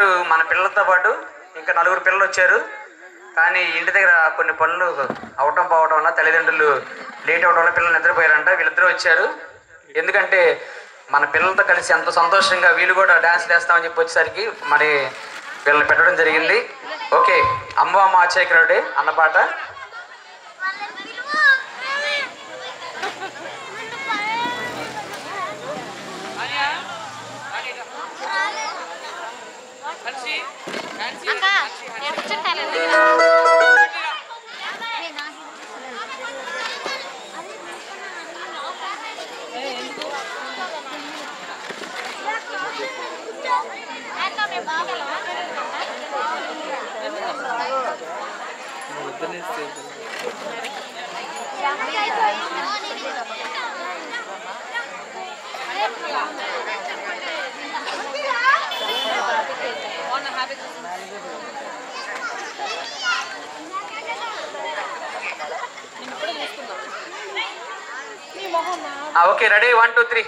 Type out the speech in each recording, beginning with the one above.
మన పిల్లలతో పాటు ఇంకా 4 పిల్లలు వచ్చారు. కానీ ఇంటి దగ్గర కొన్ని పనులు అవటం పోవటం వల్ల తల్లిదండ్రులు లేట్ అవడం వల్ల పిల్లలు నిద్రపోయారంట. వీళ్ళిద్దరూ వచ్చారు. ఎందుకంటే మన పిల్లలతో కలిసి ఎంతో సంతోషంగా వీళ్ళు కూడా డ్యాన్స్ వేస్తామని చెప్పి వచ్చేసరికి మరి వీళ్ళని పెట్టడం జరిగింది. ఓకే, అమ్మ అమ్మ ఆచయకరుడే అన్న పాట. Okay, ready, 1 2 3.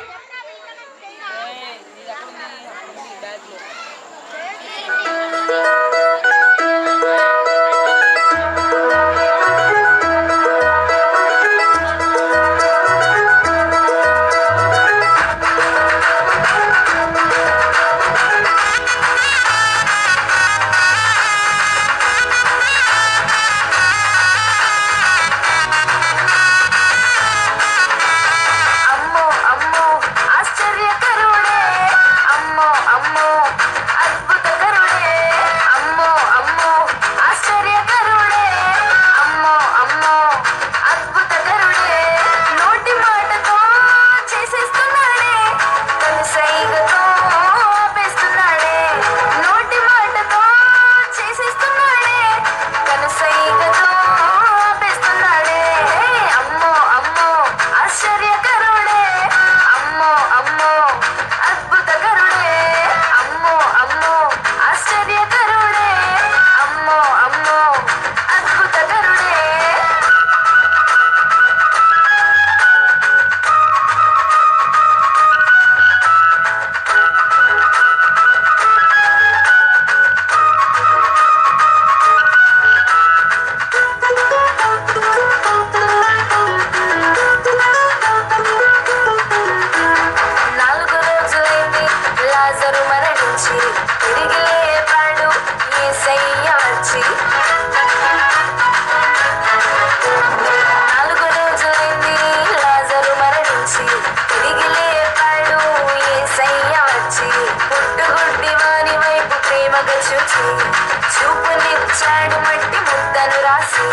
చూపునిచ్చాడు మట్టి ముద్దను రాసి.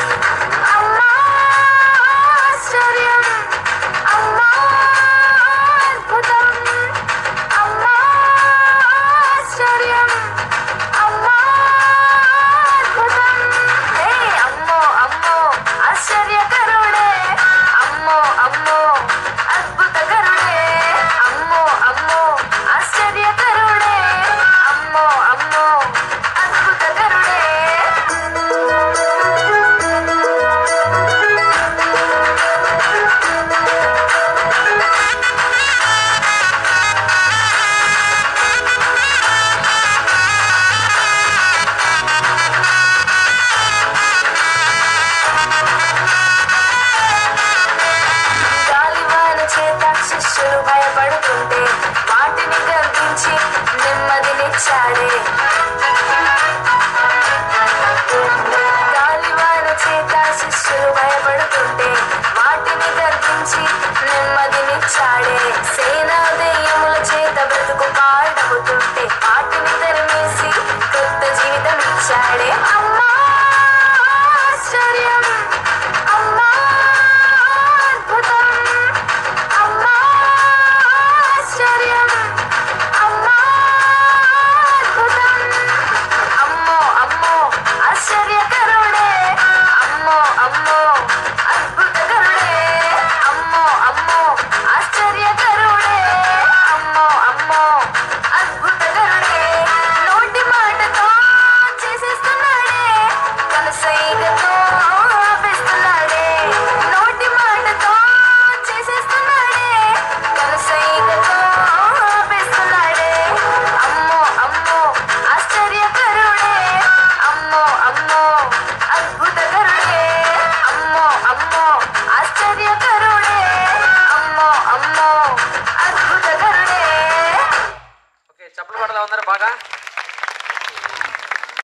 అమ్మా ఆశ్చర్యం, అమ్మా అద్భుతం, అమ్మా ఆశ్చర్యం, అమ్మా అద్భుతం. హే అమ్మో అమ్మో ఆశ్చర్యకరుడే, అమ్మో అమ్మో అద్భుతకరుడే, అమ్మో అమ్మో ఆశ్చర్యకరుడే, అమ్మో అమ్మో అద్భుతకరుడే. బాగా